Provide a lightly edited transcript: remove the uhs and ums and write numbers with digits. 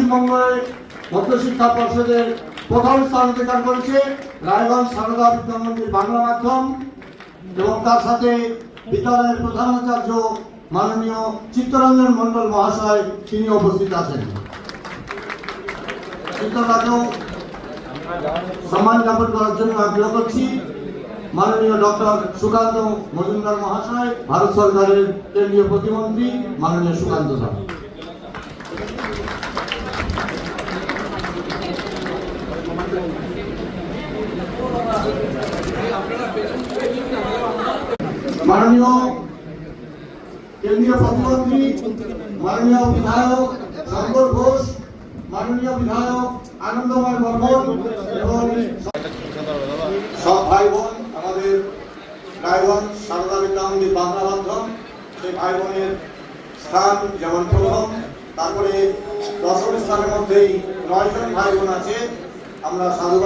পশ্চিমবঙ্গের মধ্যশিক্ষা পর্ষদের প্রথম স্থান অধিকার করেছে রায়গঞ্জ সারদা বিদ্যা মন্দির বাংলা মাধ্যম এবং তার সাথে বিদ্যালয়ের প্রধানাচার্য মাননীয় চিত্তরঞ্জন মণ্ডল মহাশয় তিনি উপস্থিত আছেন। চিত্রটাকেও সম্মান জ্ঞাপন করার জন্য আগ্রহ করছি মাননীয় ডক্টর সুকান্ত মজুমদার মহাশয়, ভারত সরকারের কেন্দ্রীয় প্রতিমন্ত্রী মাননীয় সুকান্ত দা। মাননীয় কেন্দ্রীয় প্রতিমন্ত্রী মাননীয় বিধায়ক শঙ্কর ঘোষ, মাননীয় বিধায়ক আনন্দময় বর্মন এবং সব ভাই বোন, আমাদের রায়গঞ্জ সারদা বিদ্যা মন্দির বাংলা মাধ্যম, সেই ভাই বোনের স্থান যেমন প্রথম, তারপরে দশম স্থানের মধ্যেই 9 জন ভাই বোন আছে। আমরা সাধুবাদ